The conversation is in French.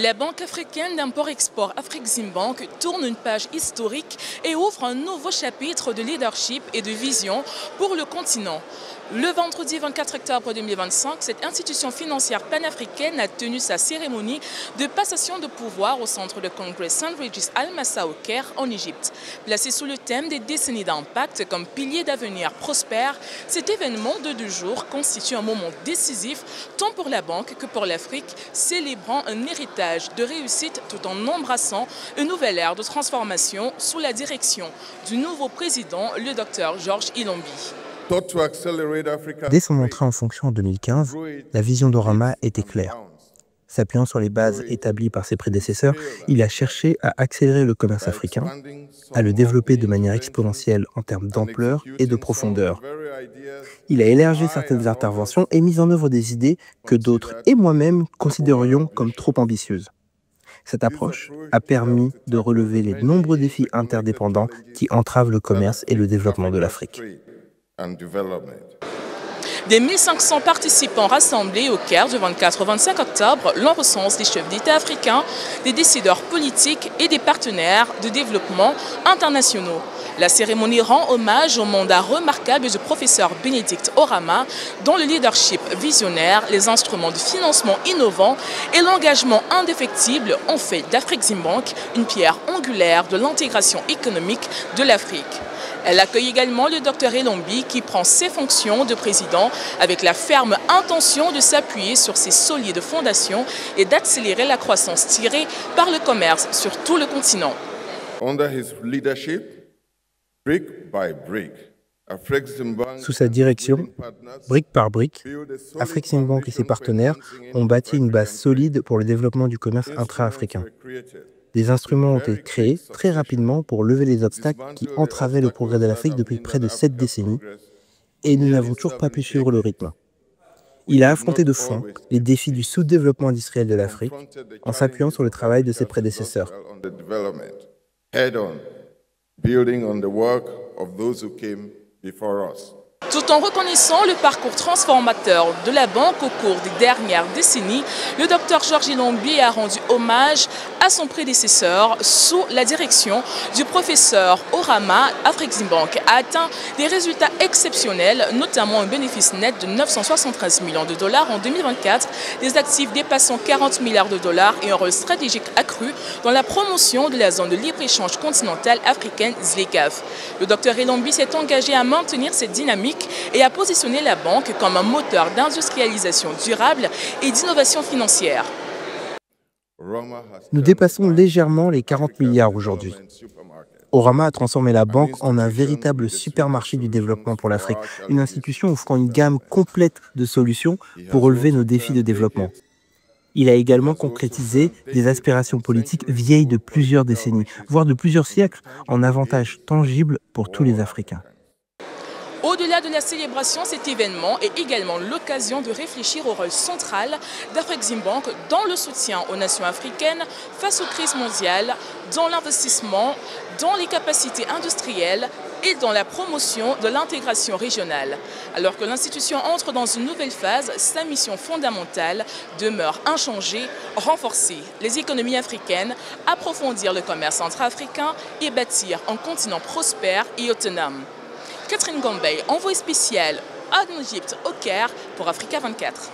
La Banque africaine d'import-export Afreximbank tourne une page historique et ouvre un nouveau chapitre de leadership et de vision pour le continent. Le vendredi 24 octobre 2025, cette institution financière panafricaine a tenu sa cérémonie de passation de pouvoir au centre de congrès St. Regis Al-Massa au Caire, en Égypte. Placé sous le thème des décennies d'impact comme pilier d'avenir prospère, cet événement de 2 jours constitue un moment décisif tant pour la banque que pour l'Afrique, célébrant un héritage de réussite tout en embrassant une nouvelle ère de transformation sous la direction du nouveau président, le Dr Georges Ilombi. Dès son entrée en fonction en 2015, la vision d'Orama était claire. S'appuyant sur les bases établies par ses prédécesseurs, il a cherché à accélérer le commerce africain, à le développer de manière exponentielle en termes d'ampleur et de profondeur. Il a élargi certaines interventions et mis en œuvre des idées que d'autres et moi-même considérions comme trop ambitieuses. Cette approche a permis de relever les nombreux défis interdépendants qui entravent le commerce et le développement de l'Afrique. Des 1500 participants rassemblés au Caire du 24 au 25 octobre, l'on recense des chefs d'État africains, des décideurs politiques et des partenaires de développement internationaux. La cérémonie rend hommage au mandat remarquable du professeur Bénédicte Orama, dont le leadership visionnaire, les instruments de financement innovants et l'engagement indéfectible ont fait d'Afreximbank une pierre angulaire de l'intégration économique de l'Afrique. Elle accueille également le Dr Ilombi qui prend ses fonctions de président avec la ferme intention de s'appuyer sur ses solides fondations et d'accélérer la croissance tirée par le commerce sur tout le continent. Sous sa direction, brique par brique, Afreximbank et ses partenaires ont bâti une base solide pour le développement du commerce intra-africain. Des instruments ont été créés très rapidement pour lever les obstacles qui entravaient le progrès de l'Afrique depuis près de 7 décennies, et nous n'avons toujours pas pu suivre le rythme. Il a affronté de front les défis du sous-développement industriel de l'Afrique en s'appuyant sur le travail de ses prédécesseurs. Tout en reconnaissant le parcours transformateur de la banque au cours des dernières décennies, le Dr Georges Ilombi a rendu hommage à son prédécesseur sous la direction du professeur Orama. Afreximbank a atteint des résultats exceptionnels, notamment un bénéfice net de 973 millions de dollars en 2024, des actifs dépassant 40 milliards de dollars et un rôle stratégique accru dans la promotion de la zone de libre-échange continentale africaine ZLECAf. Le Dr Ilombi s'est engagé à maintenir cette dynamique et à positionner la banque comme un moteur d'industrialisation durable et d'innovation financière. Nous dépassons légèrement les 40 milliards aujourd'hui. Orama a transformé la banque en un véritable supermarché du développement pour l'Afrique, une institution offrant une gamme complète de solutions pour relever nos défis de développement. Il a également concrétisé des aspirations politiques vieilles de plusieurs décennies, voire de plusieurs siècles, en avantages tangibles pour tous les Africains. Au-delà de la célébration, cet événement est également l'occasion de réfléchir au rôle central d'Afreximbank dans le soutien aux nations africaines face aux crises mondiales, dans l'investissement, dans les capacités industrielles et dans la promotion de l'intégration régionale. Alors que l'institution entre dans une nouvelle phase, sa mission fondamentale demeure inchangée, renforcer les économies africaines, approfondir le commerce intra-africain et bâtir un continent prospère et autonome. Catherine Gambay, envoyée spéciale en Égypte au Caire pour Africa 24.